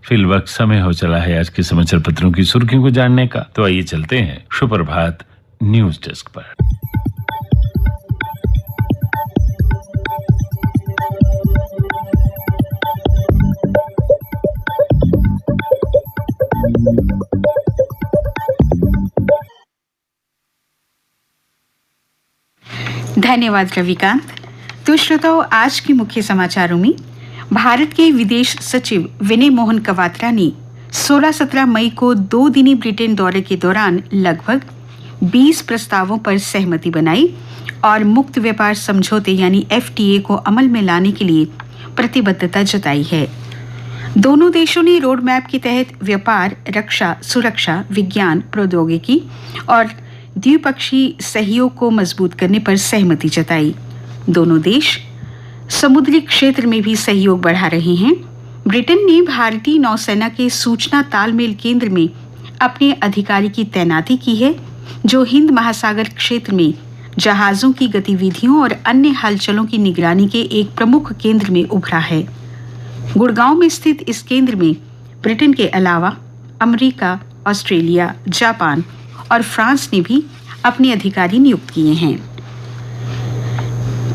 Fill वक्त समय हो चला है आज के समाचार पत्रों की सुर्खियों को जानने का। तो आइए चलते हैं सुप्रभात न्यूज डेस्क पर। धन्यवाद रविकांत। तो श्रोताओं, आज के मुख्य समाचारों में भारत के विदेश सचिव विनय मोहन क्वात्रा ने 16-17 मई को 2 दिनी ब्रिटेन दौरे के दौरान लगभग 20 प्रस्तावों पर सहमति बनाई और मुक्त व्यापार समझौते यानी FTA को अमल में लाने के लिए प्रतिबद्धता जताई है। दोनों देशों ने रोड मैप के तहत व्यापार, रक्षा, सुरक्षा, विज्ञान, प्रौद्योगिकी और द्विपक्षीय सहयोग को मजबूत करने पर सहमति जताई। दोनों देश समुद्री क्षेत्र में भी सहयोग बढ़ा रहे हैं। ब्रिटेन ने भारतीय नौसेना के सूचना तालमेल केंद्र में अपने अधिकारी की तैनाती की है, जो हिंद महासागर क्षेत्र में जहाजों की गतिविधियों और अन्य हलचलों की निगरानी के एक प्रमुख केंद्र में उभरा है। गुड़गांव में स्थित इस केंद्र में ब्रिटेन के अलावा अमेरिका, ऑस्ट्रेलिया, जापान और फ्रांस ने भी अपने अधिकारी नियुक्त किए हैं।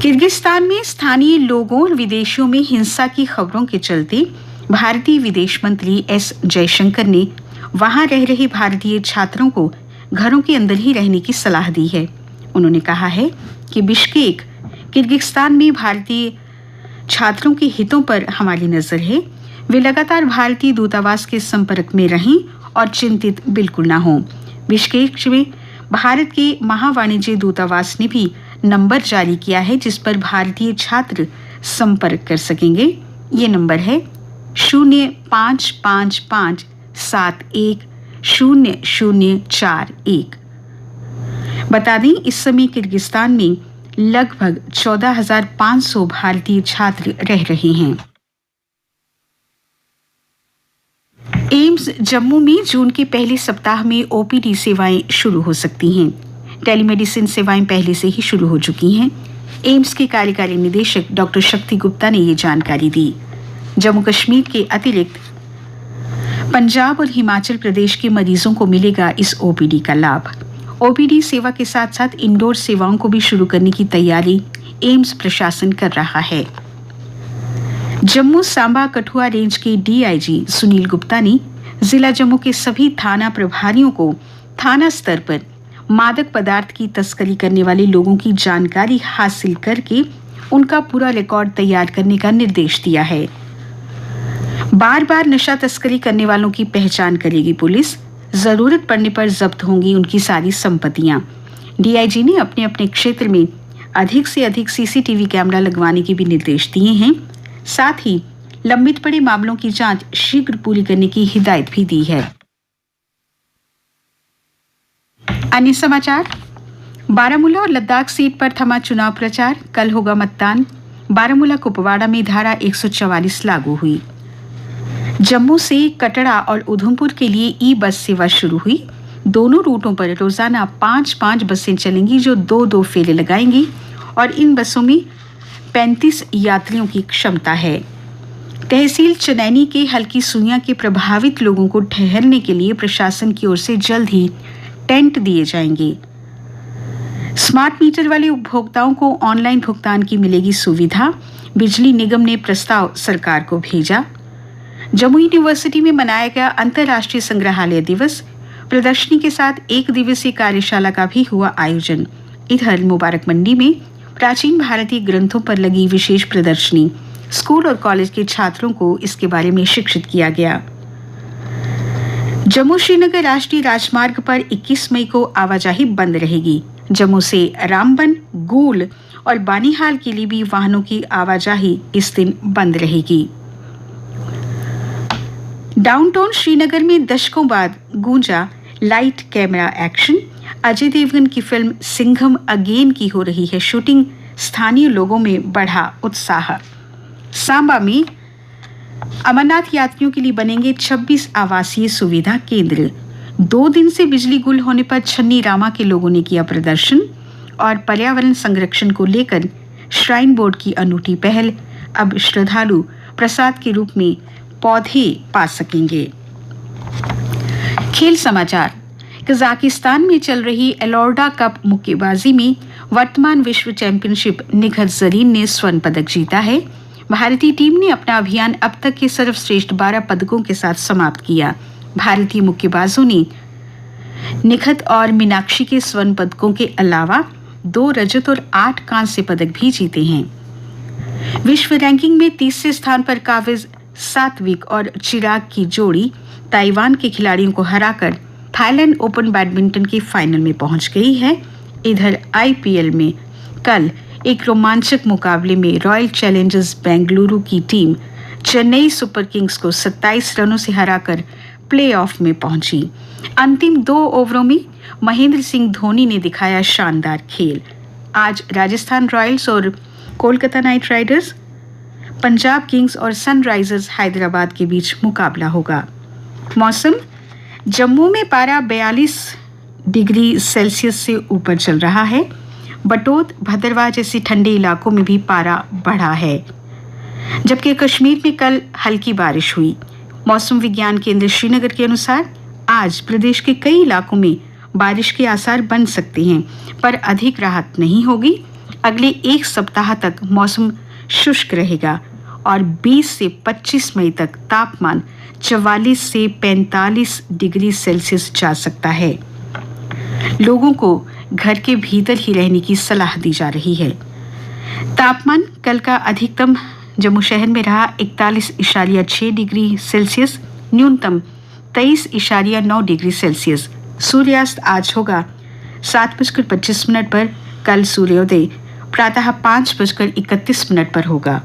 किर्गिस्तान में स्थानीय लोगों और विदेशियों में हिंसा की खबरों के चलते भारतीय विदेश मंत्री S जयशंकर ने वहां रह रहे भारतीय छात्रों को घरों के अंदर ही रहने की सलाह दी है। उन्होंने कहा है कि बिश्केक, किर्गिस्तान में भारतीय छात्रों के हितों पर हमारी नजर है। वे लगातार भारतीय दूतावास के संपर्क में रहें और चिंतित बिल्कुल ना हों। बिश्केक में भारत के महावाणिज्य दूतावास ने भी नंबर जारी किया है, जिस पर भारतीय छात्र संपर्क कर सकेंगे। ये नंबर है 0555710041। बता दें, इस समय किर्गिस्तान में लगभग 14,500 भारतीय छात्र रह रहे हैं। एम्स जम्मू में जून के पहले सप्ताह में OPD सेवाएं शुरू हो सकती हैं। टेलीमेडिसिन सेवाएं पहले से ही शुरू हो चुकी हैं। एम्स के कार्यकारी निदेशक डॉक्टर शक्ति गुप्ता ने ये जानकारी दी। जम्मू कश्मीर के अतिरिक्त पंजाब और हिमाचल प्रदेश के मरीजों को मिलेगा इस OPD का लाभ। OPD सेवा के साथ साथ इंडोर सेवाओं को भी शुरू करने की तैयारी एम्स प्रशासन कर रहा है। जम्मू सांबा कठुआ रेंज के DIG सुनील गुप्ता ने जिला जम्मू के सभी थाना प्रभारियों को थाना स्तर पर मादक पदार्थ की तस्करी करने वाले लोगों की जानकारी हासिल करके उनका पूरा रिकॉर्ड तैयार करने का निर्देश दिया है। बार बार नशा तस्करी करने वालों की पहचान करेगी पुलिस। जरूरत पड़ने पर जब्त होंगी उनकी सारी संपत्तियां। DIG ने अपने अपने क्षेत्र में अधिक से अधिक CCTV कैमरा लगवाने के भी निर्देश दिए हैं। साथ ही लंबित पड़े मामलों की जांच शीघ्र पूरी करने की हिदायत भी दी है। अन्य समाचार, बारामूला और लद्दाख सीट पर थमा चुनाव प्रचार। कल होगा मतदान। बारामूला कुपवाड़ा में धारा 144 लागू हुई। जम्मू से कटड़ा और उधमपुर के लिए ई-बस सेवा शुरू हुई। दोनों रूटों पर रोजाना 5-5 बसें चलेंगी, जो 2-2 फेरे लगाएंगी और इन बसों में 35 यात्रियों की क्षमता है। तहसील चनैनी के हल्की सुइयां के प्रभावित लोगों को ठहरने के लिए प्रशासन की ओर से जल्द ही टेंट दिए जाएंगे। स्मार्ट मीटर वाले उपभोक्ताओं को ऑनलाइन भुगतान की मिलेगी सुविधा। बिजली निगम ने प्रस्ताव सरकार को भेजा। जम्मू यूनिवर्सिटी में मनाया गया अंतर्राष्ट्रीय संग्रहालय दिवस। प्रदर्शनी के साथ एक दिवसीय कार्यशाला का भी हुआ आयोजन। इधर मुबारक मंडी में प्राचीन भारतीय ग्रंथों पर लगी विशेष प्रदर्शनी। स्कूल और कॉलेज के छात्रों को इसके बारे में शिक्षित किया गया। जम्मू श्रीनगर राष्ट्रीय राजमार्ग पर 21 मई को आवाजाही बंद रहेगी। जम्मू से रामबन, गूल और बानीहाल के लिए भी वाहनों की आवाजाही इस दिन बंद रहेगी। डाउनटाउन श्रीनगर में दशकों बाद गूंजा light camera action. Ajay Devgan की फिल्म सिंघम अगेन की हो रही है शूटिंग। स्थानीय लोगों में बढ़ा उत्साह। सांबा में अमरनाथ यात्रियों के लिए बनेंगे 26 आवासीय सुविधा केंद्र। 2 दिन से बिजली गुल होने पर छन्नी रामा के लोगों ने किया प्रदर्शन और पर्यावरण संरक्षण को लेकर श्राइन बोर्ड की अनूठी पहल। अब श्रद्धालु प्रसाद के रूप में पौधे पा सकेंगे। खेल समाचार। कजाकिस्तान में चल रही एलोर्डा कप मुक्केबाजी में वर्तमान विश्व चैंपियनशिप निखत जरीन ने स्वर्ण पदक जीता है। भारतीय टीम ने अपना अभियान अब तक के सर्वश्रेष्ठ 12 पदकों के साथ समाप्त किया। भारतीय मुक्केबाजों ने निखत और मीनाक्षी के स्वर्ण पदकों के अलावा 2 रजत और 8 कांस्य पदक भी जीते हैं। विश्व रैंकिंग में तीसरे स्थान पर काविज सात्विक और चिराग की जोड़ी ताइवान के खिलाड़ियों को हराकर थाईलैंड ओपन बैडमिंटन के फाइनल में पहुंच गई है। इधर आईपीएल में कल एक रोमांचक मुकाबले में रॉयल चैलेंजर्स बेंगलुरु की टीम चेन्नई सुपर किंग्स को 27 रनों से हराकर प्लेऑफ में पहुंची। अंतिम 2 ओवरों में महेंद्र सिंह धोनी ने दिखाया शानदार खेल। आज राजस्थान रॉयल्स और Kolkata night Riders, Punjab Kings और सनराइजर्स हैदराबाद के बीच मुकाबला होगा। मौसम। जम्मू में पारा 42 डिग्री सेल्सियस से ऊपर चल रहा है। बटोत, भद्रवाह जैसे ठंडे इलाकों में भी पारा बढ़ा है, जबकि कश्मीर में कल हल्की बारिश हुई। मौसम विज्ञान केंद्र श्रीनगर के अनुसार आज प्रदेश के कई इलाकों में बारिश के आसार बन सकते हैं, पर अधिक राहत नहीं होगी। अगले 1 सप्ताह तक मौसम शुष्क रहेगा और 20 से 25 मई तक तापमान 44 से 45 डिग्री सेल्सियस जा सकता है। लोगों को घर के भीतर ही रहने की सलाह दी जा रही है। तापमान कल का अधिकतम जम्मू शहर में रहा 41.6 डिग्री सेल्सियस, न्यूनतम 23.9 डिग्री सेल्सियस। सूर्यास्त आज होगा 7:25 पर। कल सूर्योदय प्रातः 5:31 पर होगा।